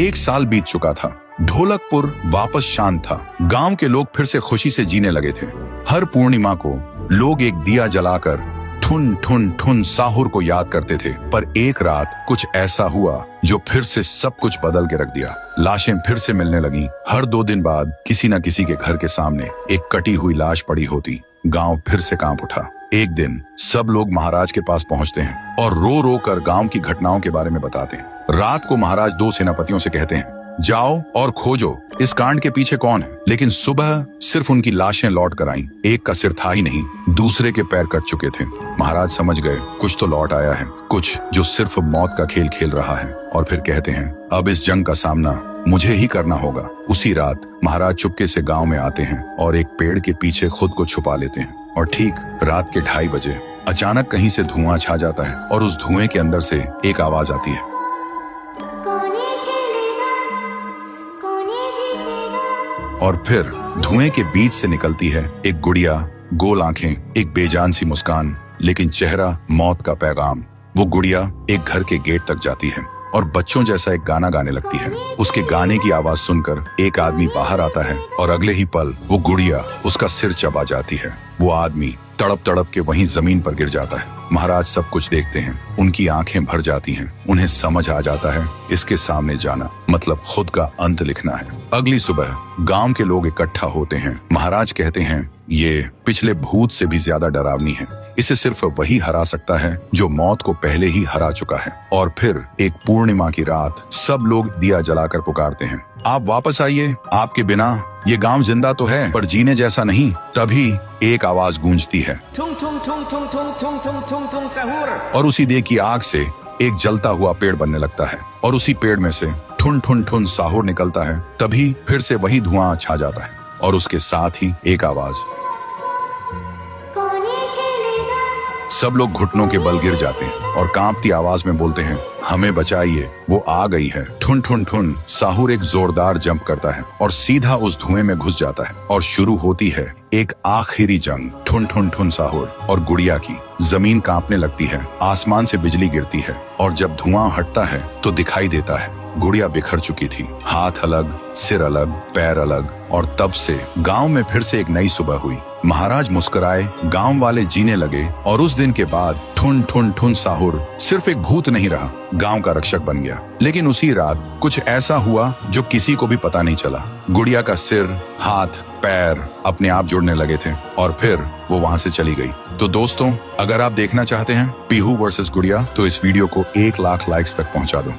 1 साल बीत चुका था। ढोलकपुर वापस शांत था। गांव के लोग फिर से खुशी से जीने लगे थे। हर पूर्णिमा को लोग एक दिया जलाकर ठुन ठुन ठुन साहुर को याद करते थे। पर एक रात कुछ ऐसा हुआ जो फिर से सब कुछ बदल के रख दिया। लाशें फिर से मिलने लगी। हर 2 दिन बाद किसी न किसी के घर के सामने एक कटी हुई लाश पड़ी होती। गांव फिर से कांप उठा। एक दिन सब लोग महाराज के पास पहुंचते हैं और रो रो कर गांव की घटनाओं के बारे में बताते हैं। रात को महाराज 2 सेनापतियों से कहते हैं, जाओ और खोजो इस कांड के पीछे कौन है। लेकिन सुबह सिर्फ उनकी लाशें लौट कर आईं। एक का सिर था ही नहीं, दूसरे के पैर कट चुके थे। महाराज समझ गए कुछ तो लौट आया है, कुछ जो सिर्फ मौत का खेल खेल रहा है। और फिर कहते हैं, अब इस जंग का सामना मुझे ही करना होगा। उसी रात महाराज चुपके से गांव में आते हैं और एक पेड़ के पीछे खुद को छुपा लेते हैं। और ठीक रात के 2:30 बजे अचानक कहीं से धुआं छा जाता है और उस धुएं के अंदर से एक आवाज आती है, और फिर धुएं के बीच से निकलती है एक गुड़िया, गोल आंखें, एक बेजान सी मुस्कान, लेकिन चेहरा मौत का पैगाम। वो गुड़िया एक घर के गेट तक जाती है और बच्चों जैसा एक गाना गाने लगती है। उसके गाने की आवाज सुनकर एक आदमी बाहर आता है और अगले ही पल वो गुड़िया उसका सिर चबा जाती है। वो आदमी तड़प तड़प के वहीं जमीन पर गिर जाता है। महाराज सब कुछ देखते हैं। उनकी आंखें भर जाती हैं। उन्हें समझ आ जाता है इसके सामने जाना मतलब खुद का अंत लिखना है। अगली सुबह गांव के लोग इकट्ठा होते हैं। महाराज कहते हैं, ये पिछले भूत से भी ज्यादा डरावनी है। इसे सिर्फ वही हरा सकता है जो मौत को पहले ही हरा चुका है। और फिर एक पूर्णिमा की रात सब लोग दिया जलाकर पुकारते हैं, आप वापस आइए, आपके बिना ये गांव जिंदा तो है पर जीने जैसा नहीं। तभी एक आवाज गूंजती है और उसी देह की आग से एक जलता हुआ पेड़ बनने लगता है और उसी पेड़ में से ठुन ठुन ठुन साहुर निकलता है। तभी फिर से वही धुआं छा जाता है और उसके साथ ही एक आवाज। सब लोग घुटनों के बल गिर जाते हैं और कांपती आवाज में बोलते हैं, हमें बचाइए, वो आ गई है। ठुन ठुन ठुन साहुर एक जोरदार जंप करता है और सीधा उस धुएं में घुस जाता है और शुरू होती है एक आखिरी जंग। ठुन ठुन ठुन साहुर और गुड़िया की। जमीन कांपने लगती है, आसमान से बिजली गिरती है और जब धुआं हटता है तो दिखाई देता है गुड़िया बिखर चुकी थी। हाथ अलग, सिर अलग, पैर अलग। और तब से गांव में फिर से एक नई सुबह हुई। महाराज मुस्कुराए, गांव वाले जीने लगे और उस दिन के बाद ठुन ठुन ठुन साहुर सिर्फ एक भूत नहीं रहा, गांव का रक्षक बन गया। लेकिन उसी रात कुछ ऐसा हुआ जो किसी को भी पता नहीं चला। गुड़िया का सिर, हाथ, पैर अपने आप जुड़ने लगे थे और फिर वो वहां से चली गई। तो दोस्तों, अगर आप देखना चाहते हैं पीहू वर्सेस गुड़िया तो इस वीडियो को 1 लाख लाइक्स तक पहुंचा दो।